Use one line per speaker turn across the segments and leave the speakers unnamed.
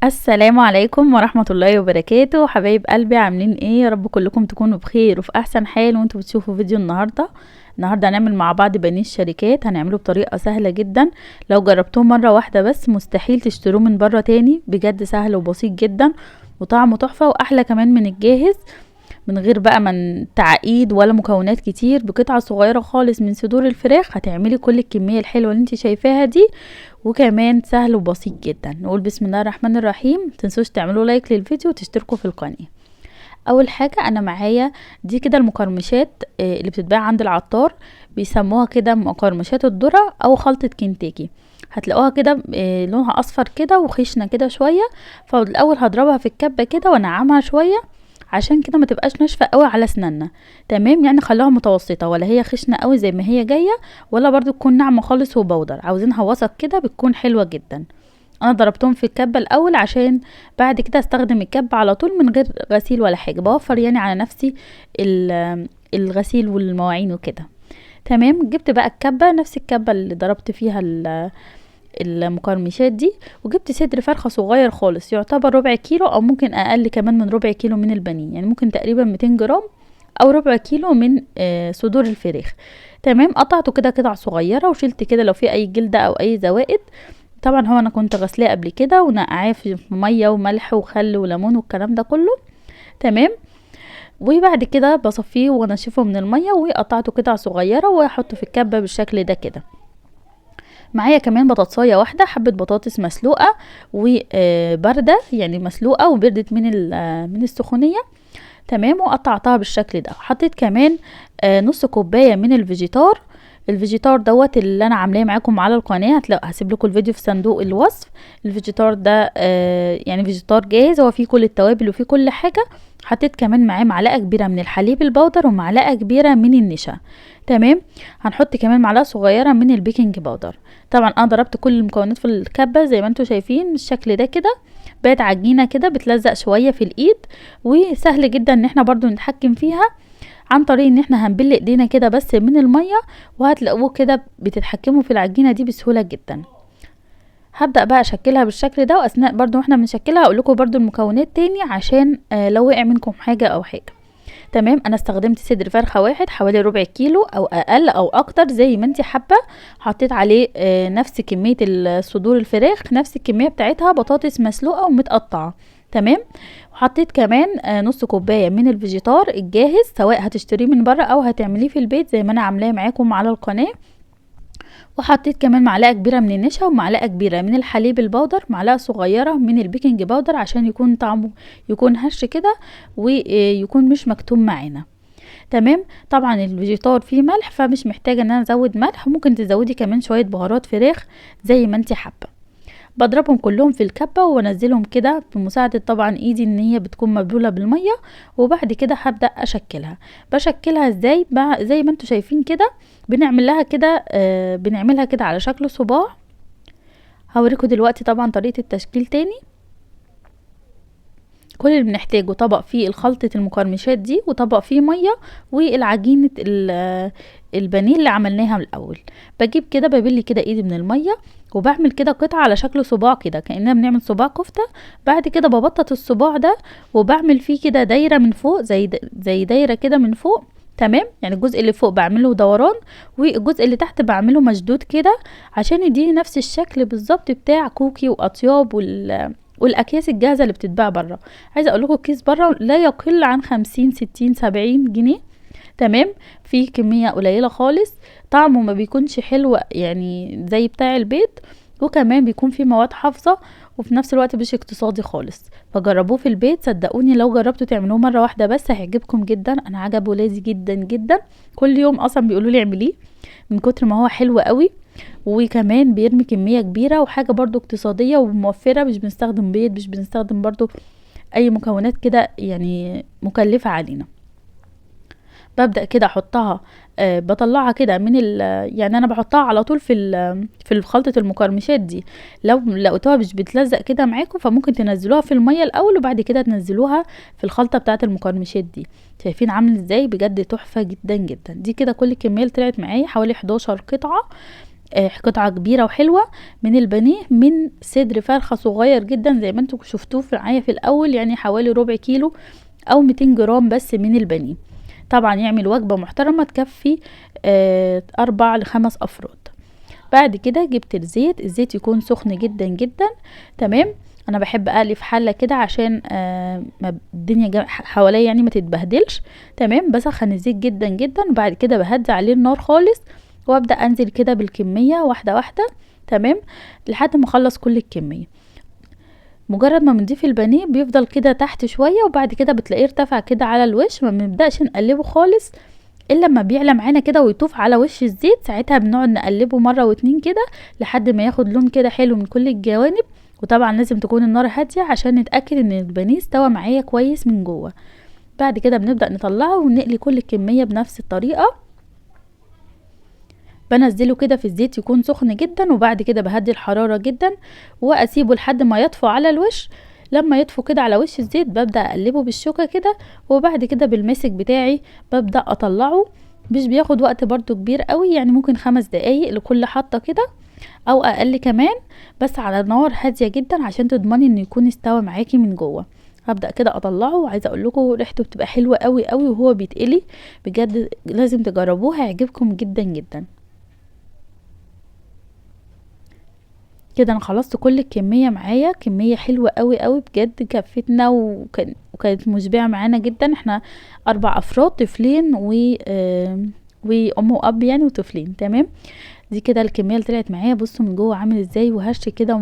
السلام عليكم ورحمة الله وبركاته. حبايب قلبي عاملين ايه؟ يا رب كلكم تكونوا بخير وفي احسن حال وانتوا بتشوفوا فيديو النهاردة هنعمل مع بعض بانيه الشركات. هنعمله بطريقة سهلة جدا، لو جربتوه مرة واحدة بس مستحيل تشتروه من بره تاني. بجد سهل وبسيط جدا وطعمه تحفة واحلى كمان من الجاهز، من غير بقى من تعقيد ولا مكونات كتير. بقطعة صغيرة خالص من صدور الفراخ هتعملي كل الكمية الحلوة اللي انت شايفاها دي، وكمان سهل وبسيط جدا. نقول بسم الله الرحمن الرحيم. متنسوش تعملوا لايك للفيديو وتشتركوا في القناة. اول حاجة انا معايا دي كده المقرمشات اللي بتتباع عند العطار، بيسموها كده مقرمشات الذرة او خلطة كنتاكي. هتلاقوها كده لونها اصفر كده وخشنة كده شوية. فالاول هضربها في الكبة كده وانعمها شوية عشان كده ما تبقاش ناشفه قوي على اسناننا. تمام، يعني خلوها متوسطه، ولا هي خشنه قوي زي ما هي جايه ولا برضو تكون ناعمه خالص وبودر. عاوزينها وسط كده بتكون حلوه جدا. انا ضربتهم في الكبه الاول عشان بعد كده استخدم الكبه على طول من غير غسيل ولا حاجه، بوفر يعني على نفسي الغسيل والمواعين وكده. تمام، جبت بقى الكبه نفس الكبه اللي ضربت فيها المقرمشات دي، وجبت صدر فرخة صغير خالص يعتبر ربع كيلو او ممكن اقل كمان من ربع كيلو من البانيه، يعني ممكن تقريبا 200 جرام او ربع كيلو من صدور الفراخ. تمام، قطعته كده قطع صغيرة وشلت كده لو في اي جلدة او اي زوائد. طبعا هو انا كنت غسلاه قبل كده ونقعاه في مية وملح وخل وليمون والكلام ده كله. تمام، وبعد كده بصفيه وانشفه من المية وقطعته قطع صغيرة واحطه في الكبة بالشكل ده كده. معايا كمان بطاطسايه واحده، حبه بطاطس مسلوقه وبارده، يعني مسلوقه وبردت من السخونيه. تمام، وقطعتها بالشكل ده. حطيت كمان نص كوبايه من الفيجيتار. الفيجيتار دوت اللي انا عاملاه معاكم على القناه، هسيب لكم الفيديو في صندوق الوصف. الفيجيتار ده يعني فيجيتار جاهز، هو فيه كل التوابل وفيه كل حاجه. حطيت كمان معاه معلقه كبيره من الحليب البودر ومعلقه كبيره من النشا. تمام، هنحط كمان معلقه صغيره من البيكنج باودر. طبعا انا ضربت كل المكونات في الكبه زي ما انتم شايفين بالشكل ده كده. بقت عجينه كده بتلزق شويه في الايد، وسهل جدا ان احنا برضو نتحكم فيها عن طريق ان احنا هنبل ايدينا كده بس من الميه، وهتلاقوه كده بتتحكموا في العجينه دي بسهوله جدا. هبدأ بقى اشكلها بالشكل ده، واثناء برضو واحنا بنشكلها هقول لكم برضو المكونات تاني عشان لو وقع منكم حاجه او حاجه. تمام، انا استخدمت صدر فرخه واحد حوالي ربع كيلو او اقل او اكتر زي ما انت حابه. حطيت عليه نفس كميه صدور الفراخ، نفس الكميه بتاعتها بطاطس مسلوقه ومتقطعه. تمام، وحطيت كمان نص كوبايه من الفيجيتار الجاهز، سواء هتشتريه من بره او هتعمليه في البيت زي ما انا عاملاه معاكم على القناه. وحطيت كمان معلقه كبيره من النشا ومعلقه كبيره من الحليب البودر، معلقه صغيره من البيكنج باودر عشان يكون طعمه يكون هش كده ويكون مش مكتوم معانا. تمام، طبعا الفيجيتار فيه ملح فمش محتاجه ان انا ازود ملح، ممكن تزودي كمان شويه بهارات فراخ زي ما انت حابه. بضربهم كلهم في الكبه وانزلهم كده بمساعده طبعا ايدي ان هي بتكون مبلوله بالميه. وبعد كده هبدا بشكلها ازاي زي ما انتم شايفين كده. بنعمل لها كده بنعملها كده على شكل صباع. هوريكم دلوقتي طبعا طريقه التشكيل تاني. كل اللي بنحتاجه طبق فيه الخلطة المقرمشات دي، وطبق فيه مية، والعجينة البانيه اللي عملناها من الاول. بجيب كده ببلي كده ايدي من المية، وبعمل كده قطعة على شكل صباع كده كأننا بنعمل صباع كفتة. بعد كده ببطط الصباع ده وبعمل فيه كده دايرة من فوق زي دايرة كده من فوق. تمام، يعني الجزء اللي فوق بعمله دوران، والجزء اللي تحت بعمله مشدود كده عشان يديني نفس الشكل بالظبط بتاع كوكي واطياب والاكياس الجاهزه اللي بتتباع بره. عايزه اقول لكم الكيس بره لا يقل عن 50 60 70 جنيه. تمام، في كميه قليله خالص. طعمه ما بيكونش حلو يعني زي بتاع البيت، وكمان بيكون فيه مواد حافظه، وفي نفس الوقت مش اقتصادي خالص. فجربوه في البيت، صدقوني لو جربتوا تعملوه مره واحده بس هيعجبكم جدا. انا عجب ولادي جدا جدا، كل يوم اصلا بيقولوا لي اعمليه من كتر ما هو حلو قوي. وكمان بيرمي كمية كبيرة وحاجة برضو اقتصادية وموفرة، مش بنستخدم بيض، مش بنستخدم برضو اي مكونات كده يعني مكلفة علينا. ببدأ كده احطها بطلعها كده يعني انا بحطها على طول في خلطة المقرمشات دي. لو لقيتوها مش بتلزق كده معاكم فممكن تنزلوها في المية الاول وبعد كده تنزلوها في الخلطة بتاعة المقرمشات دي. شايفين عامل ازاي؟ بجد تحفة جدا جدا. دي كده كل الكمية اللي طلعت معايا حوالي 11 قطعة. قطعة كبيرة وحلوة من البانيه من صدر فرخة صغير جدا زي ما انتوا شفتوه معايا في الاول، يعني حوالي ربع كيلو او 200 جرام بس من البانيه. طبعا يعمل وجبة محترمة تكفي 4 ل5 افراد. بعد كده جبت الزيت يكون سخن جدا جدا. تمام. انا بحب اقلي في حله كده عشان ما الدنيا حواليا يعني ما تتبهدلش. تمام. بسخن الزيت جدا جدا، وبعد كده بهدي عليه النار خالص، وابدا انزل كده بالكميه واحده واحده. تمام. لحد ما اخلص كل الكميه. مجرد ما بنضيف البانيه بيفضل كده تحت شويه، وبعد كده بتلاقيه ارتفع كده على الوش، ما بنبداش نقلبه خالص الا لما بيعلى معانا كده ويطوف على وش الزيت. ساعتها بنقعد نقلبه مره واتنين كده لحد ما ياخد لون كده حلو من كل الجوانب. وطبعا لازم تكون النار هاديه عشان نتاكد ان البانيه استوى معايا كويس من جوه. بعد كده بنبدا نطلعه ونقلي كل الكميه بنفس الطريقه. بنزله كده في الزيت يكون سخن جدا، وبعد كده بهدي الحراره جدا واسيبه لحد ما يطفو على الوش. لما يطفو كده على وش الزيت ببدا اقلبه بالشوكه كده، وبعد كده بالمسك بتاعي ببدا اطلعه. مش بياخد وقت برضو كبير قوي، يعني ممكن 5 دقايق لكل حطه كده او اقل كمان، بس على نار هاديه جدا عشان تضمني انه يكون استوى معاكي من جوه. هبدا كده اطلعه، وعايزه اقول لكم ريحته بتبقى حلوه قوي قوي وهو بيتقلي. بجد لازم تجربوه، هيعجبكم جدا جدا. كده انا خلصت كل الكميه معايا، كميه حلوه قوي قوي بجد كفتنا، وكانت مشبعه معانا جدا. احنا 4 افراد، طفلين وام واب يعني، وطفلين. تمام. دي كده الكميه اللي طلعت معايا. بصوا من جوه عامل ازاي وهش كده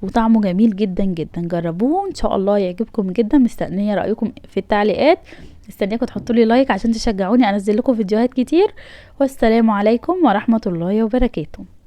وطعمه جميل جدا جدا. جربوه ان شاء الله يعجبكم جدا. مستنيه رايكم في التعليقات، مستنياكم تحطوا لي لايك عشان تشجعوني انزل لكم فيديوهات كتير. والسلام عليكم ورحمه الله وبركاته.